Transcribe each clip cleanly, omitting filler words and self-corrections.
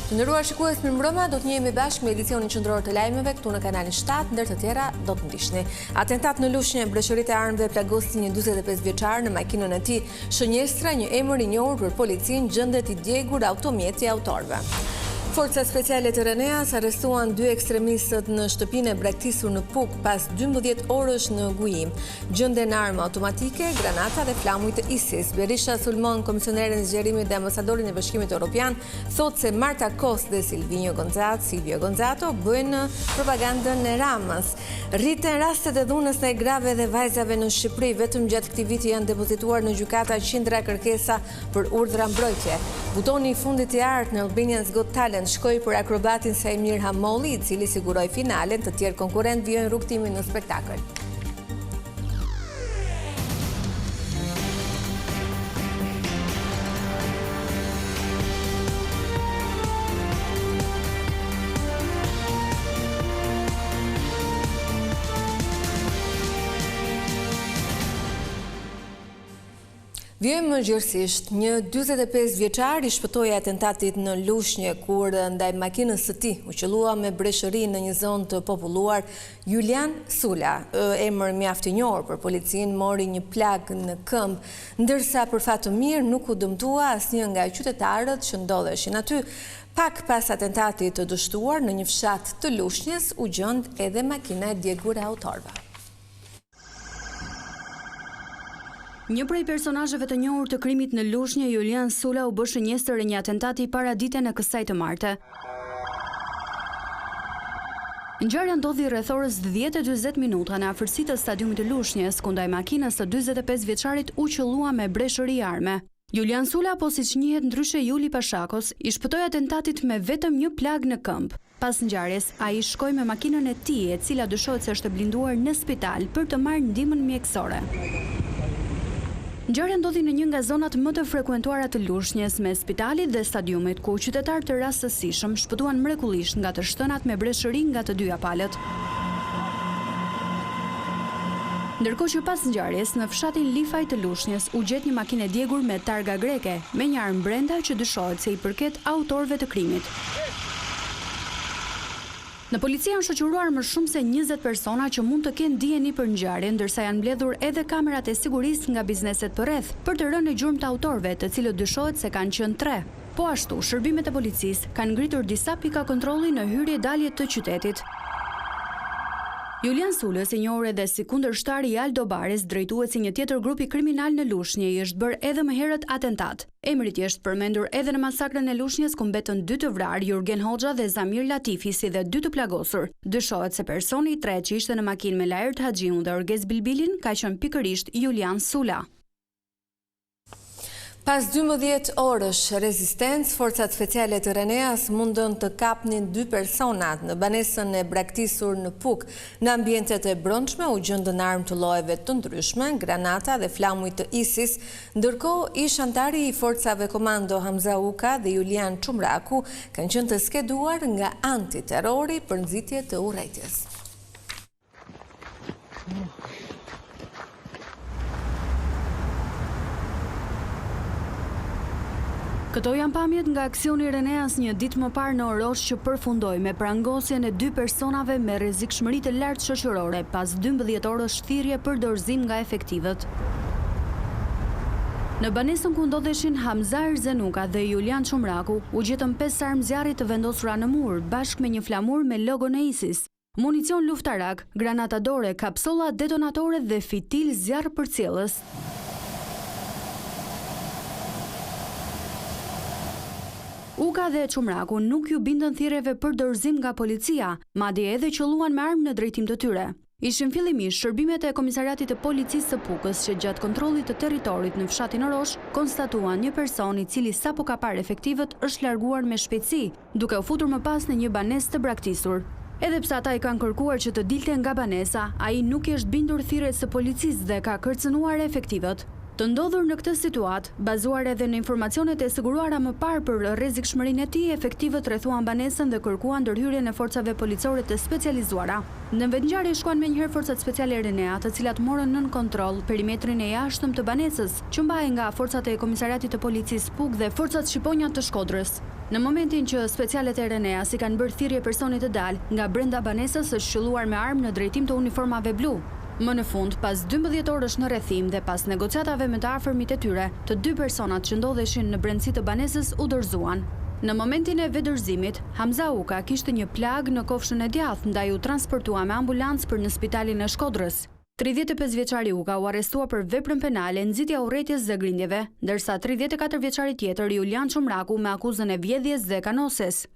Të nderuar shikues, mirëmbrëma, do të njehemi bashkë me edicionin qendror të lajmeve këtu në kanalin 7, ndër të tjera do të ndihni. Atentat në Lushnjë, breshëritë e armëve plagosi një 45 vjeçar në makinën e tij. Shënjestra, një emër i njohur për policinë, gjendet i djegur automjeti i autorëve. Forca speciale të Reneas arrestuan 2 ekstremistët në shtëpinë e braktisur në Puk pas 12 orësh në Gujim. Gjenden armë automatike, granata dhe flamuj të ISIS. Berisha sulmon komisionerin e zgjerimit dhe ambasadorin e Bashkimit Evropian, thot se Marta Kos dhe Silvio Gonzato bëjnë propagandën e Ramës. Rriten rastet e dhunës ndaj grave dhe vajzave në Shqipëri. Vetëm gjatë këtij viti janë depozituar në gjykata qindra kërkesa për urdhra mbrojtje. Butoni i fundit i artë në Albanian's Got Talent shkoi për akrobatin Sajmir Hamolli, i cili siguroi finalen. Të tjerë konkurrent vijojnë rrugtimin në spektakël. Vjojmë gjërësisht, një 45 vjeçar i shpëtoi atentatit në Lushnjë, kur ndaj makinës së tij u qellua me breshëri në një zonë të populluar. Julian Sula, emër mjaft i njohur për policinë, mori një plag në këmbë, ndërsa për fat të mirë nuk u dëmtua asnjë nga qytetarët që ndodheshin aty. Pak pas atentatit të dështuar në një fshat të Lushnjës u gjend edhe makina e djegur e autorëve. Një prej personazheve të njohur të krimit në Lushnjë, Julian Sula, u bë shënjestër e një atentati paradite në kësaj të martë. Ngjarja ndodhi rreth orës 10:40 minuta në afërsitë të stadiumit të Lushnjës, ku ndaj makinës së 45 vjeçarit u qellua me breshëri arme. Julian Sula, apo siç njihet ndryshe Juli Pashakos, i shpëtoi atentatit me vetëm një plag në këmbë. Pas ngjarjes, ai shkoi me makinën e tij, e cila dyshohet se është blinduar në spital për të marrë ndihmën mjekësore. Ngjarja ndodhi në një nga zonat më të frekuentuara të Lushnjës, me spitalit dhe stadiumit, ku qytetarë të rastësishëm shpëtuan mrekullisht nga të shtënat me breshëri nga të dyja palët. Ndërkohë që pas ngjarjes, në fshatin Lifaj të Lushnjës u gjet një makinë e djegur me targa greke, me një armë brenda që dyshohet se i përket autorëve të krimit. Në polici janë shoqëruar më shumë se 20 persona që mund të kenë dijeni për ngjarjen, ndërsa janë mbledhur edhe kamerat e sigurisë nga bizneset përreth për të rënë në gjurmë të autorëve, të cilët dyshohet se kanë qenë 3. Po ashtu, shërbimet e policisë kanë ngritur disa pika kontrolli në hyrje-dalje të qytetit. Julian Sula, i njohur edhe si kundërshtari i Aldo Bares, drejtuesi një tjetër grupi kriminal në Lushnjë, i është bërë edhe më herët atentat. Emri i tij është përmendur edhe në masakrën e Lushnjës, ku mbetën 2 të vrarë, Jurgen Hoxha dhe Zamir Latifi, si dhe 2 të plagosur. Dyshohet se personi i tretë që ishte në makinë me Laert Haxhiun dhe Orgez Bilbilin ka qenë pikërisht Julian Sula. Pas 12 orësh rezistencë, forcat speciale të Reneas mundën të kapnin 2 personat në banesën e braktisur në Puk. Në ambientet e brendshme u gjendën armë të llojeve të ndryshme, granata dhe flamuj të ISIS, ndërkohë ish antari i forcave komando Hamza Uka dhe Julian Çumraku kanë qenë të skeduar nga antiterrori për nxitje të urrejtjes. Këto janë pamjet nga aksioni Reneas një ditë më parë në Orosh, që përfundoi me prangosjen e 2 personave me rrezikshmëri të lartë shoqërore pas 12 orësh thirrje për dorëzim nga efektivët. Në banesën ku ndodheshin Hamza Erzenuka dhe Julian Çumraku, u gjetën 5 armë zjarri të vendosura në mur, bashkë me një flamur me logon e ISIS, municion luftarak, granata dore, kapsolla detonatore dhe fitil zjarr përcjellës. Uka dhe Çumraku nuk ju bindën thirrjeve për dorëzim nga policia, madje edhe qelluan me armë në drejtim të tyre. Ishin fillimisht shërbimet e komisariatit të policisë së Pukës që gjatë kontrollit të territorit në fshatin Orosh konstatuan një person i cili sapo ka parë efektivët është larguar me shpejtësi, duke u futur më pas në një banesë të braktisur. Edhe pse ata i kanë kërkuar që të dilte nga banesa, ai nuk i është bindur thirrjes së policisë dhe ka kërcënuar efektivët. Të ndodhur në këtë situatë, bazuar edhe në informacionet e siguruara më parë për rrezikshmërinë e tij, efektivët rrethuan banesën dhe kërkuan ndërhyrjen e forcave policore të specializuara. Në vendngjarje shkuan menjëherë forcat speciale Renea, të cilat morën nën kontroll perimetrin e jashtëm të banesës, që mbahej nga forcat e Komisariatit të Policisë Puk dhe forcat shqiponja të Shkodrës. Në momentin që specialet e Reneas i kanë bërë thirrje personit të dalë, nga brenda banesës është qelluar me armë në drejtim të uniformave blu. Më në fund, pas 12 orësh në rrethim dhe pas negociatave me të afërmit e tyre, të dy personat që ndodheshin në brendësi të banesës u dorëzuan. Në momentin e vedërzimit, Hamza Uka kishte një plag në kofshën e djathtë, ndaj u transportua me ambulancë për në spitalin e Shkodrës. 35 vjeçari Uka u arrestua për veprën penale, nxitja urrëties dhe grindjeve, ndërsa 34 vjeçari tjetër Julian Çumraku me akuzën e vjedhjes dhe kanoses.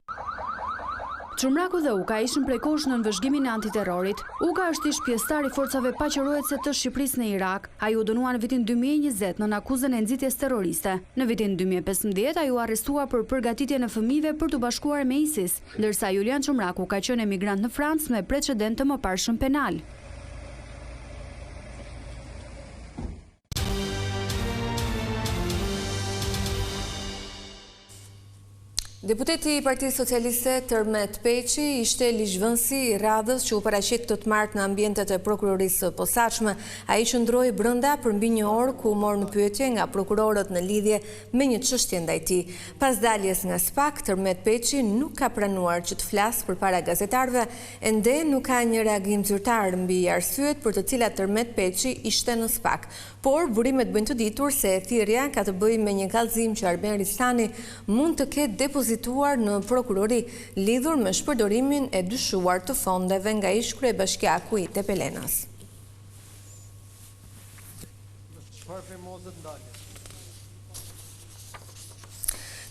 Çumraku dhe Uka ishin prej kohësh në vëzhgimin e antiterrorit. Uka është ish pjesëtar i forcave paqërojtëse të Shqipërisë në Irak. Ai u dënuar në vitin 2020 në akuzën e nxitjes terroriste. Në vitin 2015 ai u arrestua për përgatitjen e fëmijëve për të bashkuar me ISIS, ndërsa Julian Çumraku ka qenë emigrant në Francë me precedent të mëparshëm penal. Deputeti i Partisë Socialiste Tërmet Peçi ishte ligjvënësi i radhës që u paraqit të martë në ambientet e prokurorisë së posaçme. Ai qëndroi brenda për mbi një orë ku u mor në pyetje nga prokurorët në lidhje me një çështje ndaj tij. Pas daljes nga SPAK, Tërmet Peçi nuk ka pranuar që të flasë përpara gazetarëve, ende nuk ka një reagim zyrtar mbi arsyet për të cilat Tërmet Peçi ishte në SPAK. Por burimet bëjnë të ditur se thirrja ka të bëjë me një kallëzim që Arben Ristani mund të ketë depozituar në prokurori lidhur me shpërdorimin e dyshuar të fondeve nga ish kryebashkiaku i Tepelenas.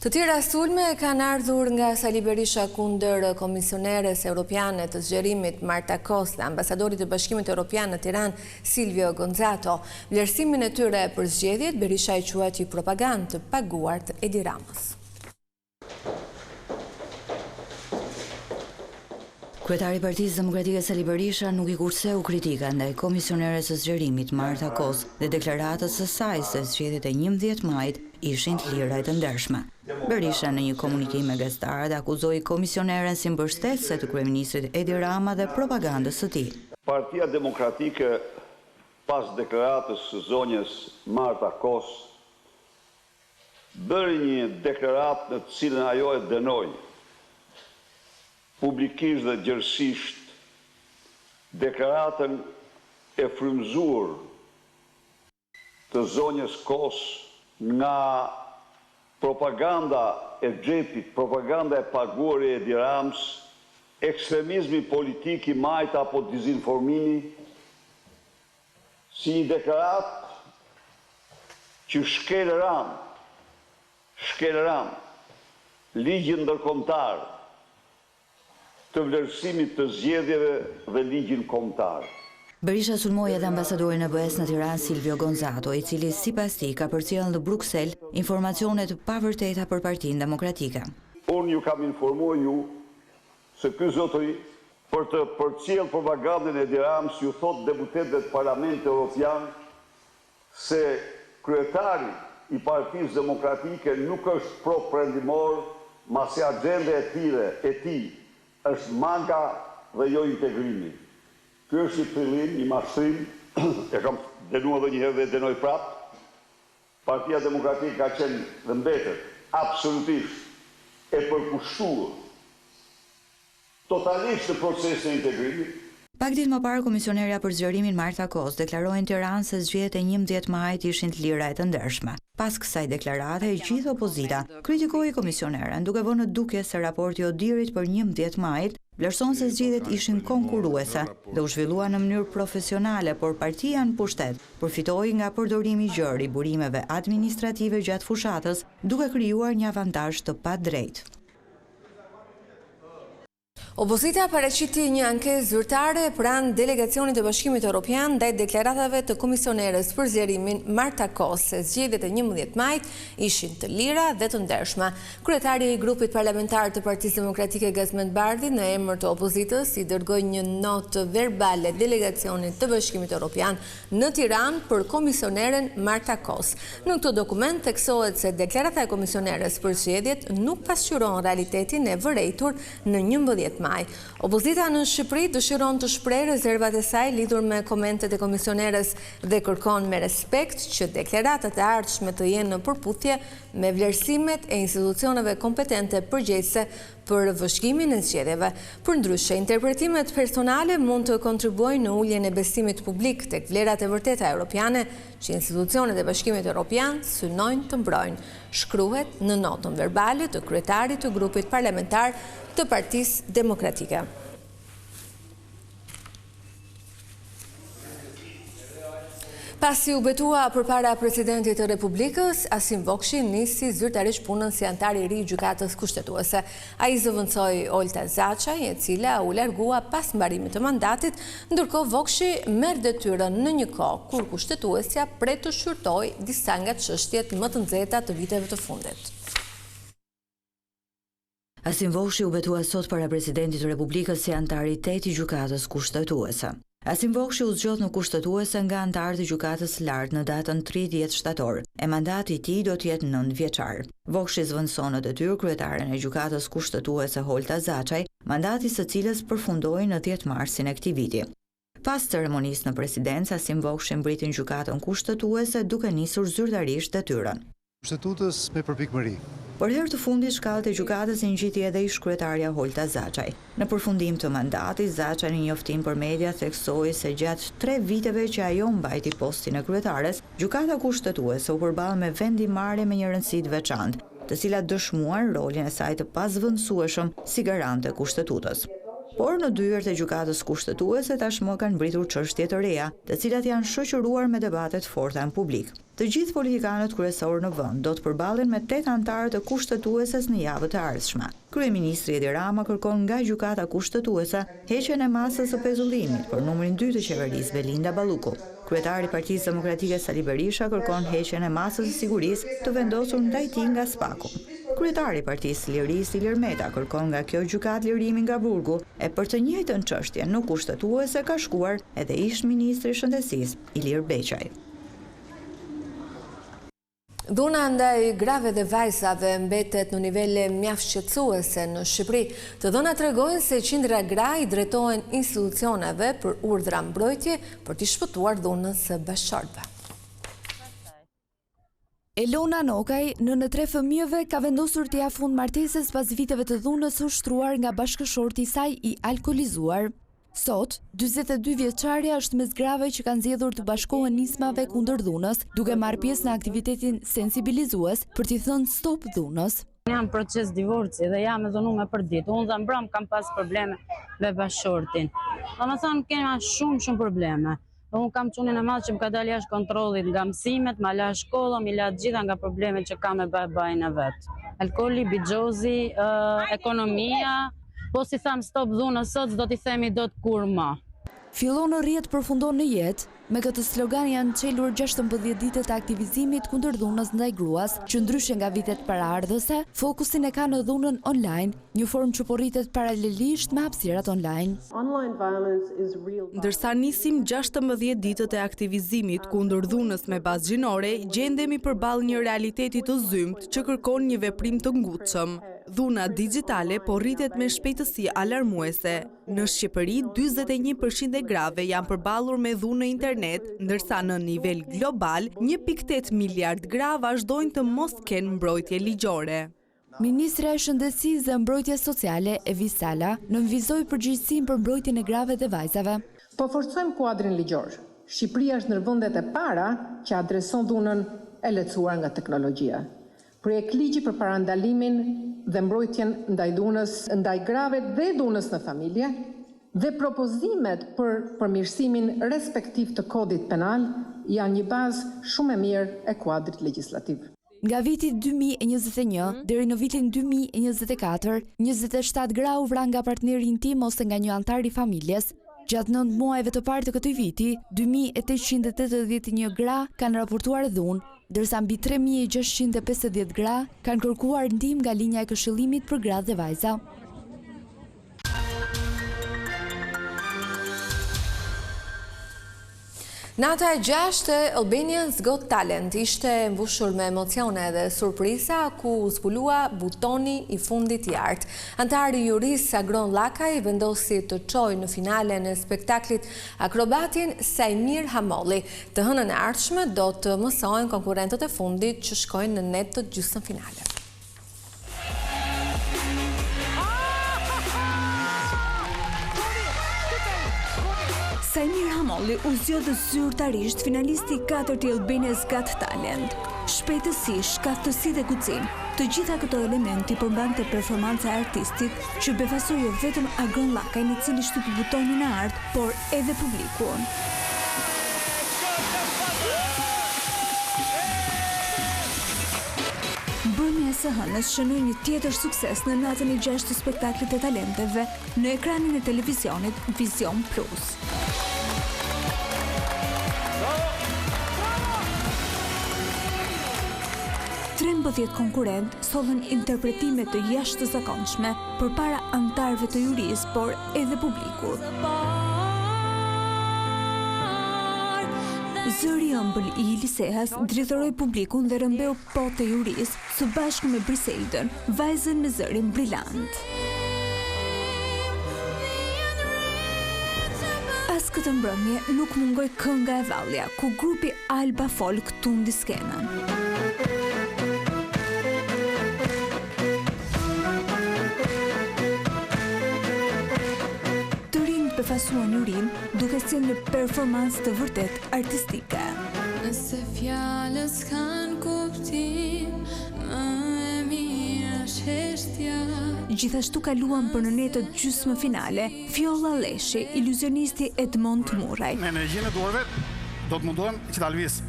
Të tjera sulme kanë ardhur nga Sali Berisha kundër komisioneres europiane të zgjerimit Marta Kos dhe ambasadorit të Bashkimit Evropian në Tiranë Silvio Gonzato. Vlerësimin e tyre për zgjedhjet Berisha i quajti propagandë të paguar të Edi Ramës. Kryetari i Partisë Demokratike Sali Berisha nuk i kurseu kritika ndaj komisioneres së zgjerimit Marta Kos dhe deklaratës së saj se zgjedhjet e 11 majit ishin të lira e të ndershme. Berisha në një komunikim me gazetarët akuzoi komisioneren si mbështetëse të kryeministrit Edi Rama dhe propagandës së tij. Partia Demokratike pas deklaratës së zonjës Marta Kos bëri një deklaratë në të cilën ajo e dënoi publikisht dhe gjërësisht deklaratën e frymëzuar të zonjës Kos nga propaganda e xhepit, propaganda e paguar e Edi Ramës, ekstremizmi politik i majt apo dizinformimi, si një deklaratë që shkelëran ligjin ndërkombëtar të vlerësimit të zgjedhjeve dhe ligjin kombëtar. Berisha sulmoi edhe ambasadorin e BE-s në Tiranë Silvio Gonzato, i cili sipas tij ka përcjellë në Bruksel informacione të pavërteta për Partinë Demokratike. Unë ju kam informuar ju se ky zotëri për të përcjellë propagandën e Edi Ramës ju thot deputetëve të Parlamentit Evropian se kryetari i Partisë Demokratike nuk është pro-perëndimor, masi agenda e tij është manga dhe jo integrimi. Ky është një fillim, një mashtrim, e kam dënuar edhe një herë dhe dënoj prapë. Partia Demokratike ka qenë dhe mbetet absolutisht e përkushtuar totalisht në procesin e integrimit. Pak ditë më parë, komisionerja për zgjerimin Marta Kos deklaroi në Tiranë se zgjedhjet e 11 majit ishin të lira e të ndershme. Pas kësaj deklarate, e gjithë opozita kritikoi komisioneren, duke vënë në dukje se raporti i Odirit për 11 majit vlerëson se zgjedhjet ishin konkurruese dhe u zhvillua në mënyrë profesionale, por partia në pushtet përfitoi nga përdorimi i gjerë i burimeve administrative gjatë fushatës, duke krijuar një avantazh të padrejtë. Opozita paraqiti një ankesë zyrtare pranë delegacionit të Bashkimit Evropian ndaj deklaratave të komisionerës për zgjerimin Marta Kos se zgjedhjet e 11 majit ishin të lira dhe të ndershme. Kryetari i grupit parlamentar të Partisë Demokratike Gazmend Bardhi në emër të opozitës i dërgoi një notë verbale delegacionit të Bashkimit Evropian në Tiranë për komisioneren Marta Kos. Në këtë dokument theksohet se deklarata e komisionerës për zgjedhjet nuk pasqyron realitetin e vërejtur në 11 maj. Opozita në Shqipëri dëshiron të shprehë rezervat e saj lidhur me komentet e komisionerës dhe kërkon me respekt që deklaratat e ardhshme të jenë në përputhje me vlerësimet e institucioneve kompetente përgjegjëse për vëzhgimin e zgjedhjeve. Përndryshe, interpretimet personale mund të kontribuojnë në uljen e besimit publik tek vlerat e vërteta europiane që institucionet e Bashkimit Evropian synojnë të mbrojnë, shkruhet në notën verbale të kryetarit të grupit parlamentar të Partisë Demokratike. Pasi u betua përpara presidentit të Republikës, Asim Vokshi nisi zyrtarisht punën si antar i ri i gjykatës kushtetuese. Ai zëvendësoi Olta Zaçaj, e cila u largua pas mbarimit të mandatit, ndërkohë Vokshi merr detyrën në një kohë kur kushtetuesja pret të shqyrtojë disa nga çështjet më të nxehta të viteve të fundit. Asim Vokshi u betua sot para presidentit të Republikës si antar i 8 i gjykatës kushtetuese. Asim Vokshi u zgjodh në kushtetuese nga antarët e gjykatës së lartë në datën 30 shtator, e mandati i tij do të jetë 9 vjeçar. Vokshi zvendëson në detyrë kryetaren e gjykatës kushtetuese Olta Zaçaj, mandati së cilës përfundoi në 10 marsin e këtij viti. Pas ceremonisë në presidencë, Asim Vokshi mbriti në gjykatën kushtetuese duke nisur zyrtarisht detyrën. Kushtetutës me përpikmëri. Për herë të fundit shkallët e gjykatës i ngjiti edhe ish-kryetarja Olta Zaçaj. Në përfundim të mandatit, Zaçaj në njoftim për media theksoi se gjatë 3 viteve që ajo mbajti postin e kryetares, gjykata kushtetuese u përball me vendimarrje me një rëndësi të veçantë, të cilat dëshmuan rolin e saj të pazvendësueshëm si garante kushtetutës. Por në dyert e gjykatës kushtetuese tashmë kanë mbritur çështje të reja, të cilat janë shoqëruar me debate të forta në publik. Të gjithë politikanët kryesorë në vend do të përballen me 8 antarë të kushtetueses në javët e ardhshme. Kryeministri Edi Rama kërkon nga gjykata kushtetuese heqjen e masës së pezullimit për numrin 2 të qeverisë Belinda Balluku. Kryetari i Partisë Demokratike Sali Berisha kërkon heqjen e masës së sigurisë të vendosur ndaj tij nga SPAK-u. Kryetari i Partisë Lirisë Ilir Meta kërkon nga kjo gjykatë lirimin nga burgu, e për të njëjtën çështje në kushtetuese ka shkuar edhe ish-ministri i Shëndetësisë Ilir Beqaj. Dhuna ndaj grave dhe vajzave mbetet në nivele mjaft shqetësuese në Shqipëri. Të dhënat tregojnë se qindra gra i drejtohen institucioneve për urdhra mbrojtje për t'i shpëtuar dhunën së bashkëshortëve. Elona Nokaj, nënë 3 fëmijëve, ka vendosur t'i afund martesës pas viteve të dhunës së ushtruar nga bashkëshorti i saj i alkolizuar. Sot, 42 vjeçarja është mes grave që kanë zgjedhur të bashkohen nismave kundër dhunës, duke marrë pjesë në aktivitetin sensibilizues për t'i thënë stop dhunës. Jam proces divorci dhe jam e dhunuar për ditë. Unë dhe mbrëm kam pas probleme me bashkëshortin. Domethënë kema shumë probleme. Unë kam çunin e madh që më ka dalë jashtë kontrollit nga mësimet, ma la shkolla, mi la gjitha nga problemet që kam me babajin e vet. Alkoli, bixhozi, ekonomia. Po si tham stop dhunës sot, do t'i themi do të kur më. Fillon në rrjet, përfundon në jetë. Me këtë slogan janë çelur 16 ditët e aktivizimit kundër dhunës ndaj gruas, që ndryshe nga vitet paraardhëse, fokusin e ka në dhunën online, një formë që po rritet paralelisht me hapësirat online. Ndërsa nisim 16 ditët e aktivizimit kundër dhunës me bazë gjinore, gjendemi përballë një realiteti të zymt që kërkon një veprim të ngutshëm. Dhuna digjitale po rritet me shpejtësi alarmuese. Në Shqipëri, 41% e grave janë përballur me dhunë në internet, ndërsa në nivel global, 1.8 miliard gra vazhdojnë të mos kenë mbrojtje ligjore. Ministra e Shëndetësisë dhe Mbrojtjes Sociale, Evi Sala, nënvizoi përgjegjësinë për mbrojtjen e grave dhe vajzave. Po forcojmë kuadrin ligjor. Shqipëria është ndër vendet e para që adreson dhunën e lehtësuar nga teknologjia. Projekt ligji për parandalimin dhe mbrojtjen ndaj dhunës, ndaj grave dhe dhunës në familje, dhe propozimet për përmirësimin respektiv të kodit penal janë një bazë shumë e mirë e kuadrit legjislativ. Nga viti 2021 deri në vitin 2024, 27 gra u vran nga partneri intim ose nga një antar i familjes. Gjatë 9 muajve të parë të këtij viti, 2881 gra kanë raportuar dhunë, ndërsa mbi 3650 gra kanë kërkuar ndihmë nga linja e këshillimit për gratë dhe vajza. Nata e 6 e Albanian's Got Talent ishte mbushur me emocione dhe surpriza ku u zbulua butoni i fundit i artë. Antari juris Agron Lakaj vendosi të çojë në finalen e spektaklit akrobatin Sajmir Hamolli. Të hënën e ardhshme do të mësojnë konkurrentët e fundit që shkojnë në net të gjysmëfinale. Sajmir Hamolli u zgjodhë zyrtarisht finalisti i 4 i Albanian's Got Talent. Shpejtësi, shkaftësi dhe guxim, të gjitha këto elementi përmbante performanca e artistit që befasoi jo vetëm Agron Lakaj i cili shtypi butonin e artë, por edhe publikun. Mbrëmja e së hënës shënoi një tjetër sukses në natën e 6 të spektaklit e talenteve në ekranin e televizionit Vision Plus. 13 konkurrent solën interpretime të jashtëzakonshme përpara antarëve të jurisë, por edhe publikut. Zëri ëmbël i Ilisehas drithëroi publikun dhe rëmbeu potë e jurisë së bashku me Briseldën, vajzën me zërin brillant. As këtë mbrëmje nuk mungoi kënga e Vallja, ku grupi Alba Folk tundi skenën. Befasuan jurin duke qenë në performancë të vërtet artistike. Nëse fjalët s'kan kuptim, më e mirë është heshtja. Gjithashtu kaluan për në netët gjysmëfinale Fjolla Leshi, iluzionisti Edmond Muraj. Me energjinë e dorëve do të mundohem që ta lëviz.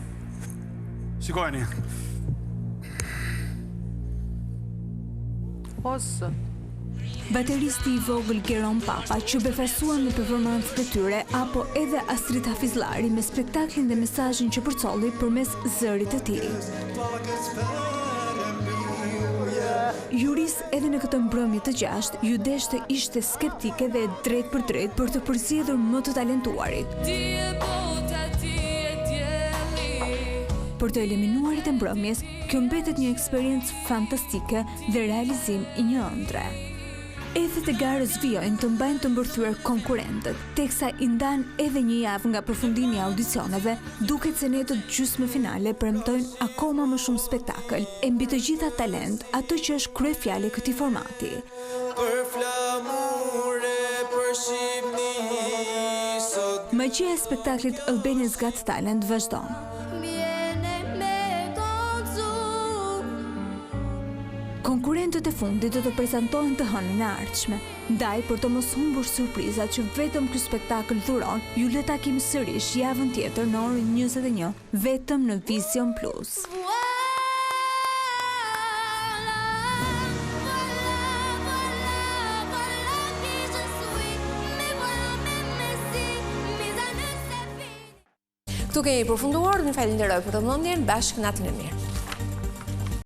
Shikojeni. Bateristi i vogël Geron Papa që befasuan në performancët e tyre, apo edhe Astrid Hafizllari me spektaklin dhe mesazhin që përcolli përmes zërit të tij. Juris edhe në këtë mbrëmje të 6 ju deshte ishte skeptike dhe drejt për të përzgjedhur më të talentuarit. Për të eliminuarit e mbrëmjes, kjo mbetet një eksperiencë fantastike dhe realizim i një ëndre. Edhe të garës vijojnë të mbajnë të mbërthyer konkurrentët, teksa i ndanë edhe një javë nga përfundimi i audicioneve, duket se netët gjysmëfinale premtojnë akoma më shumë spektakël, e mbi të gjitha talent, ato që është kryefjali i këtij formati. Magjia e spektaklit Albanian's Got Talent vazhdon. Konkurrentët e fundit do të prezantohen të hënën e ardhshme. Ndaj, për të mos humbur surprizat që vetëm ky spektakël dhuron, ju le takim sërish javën tjetër në orën 21, vetëm në Vision Plus. Këtu kemi përfunduar, në falenderoj për të vëmendjen, bashkë natën e mirë.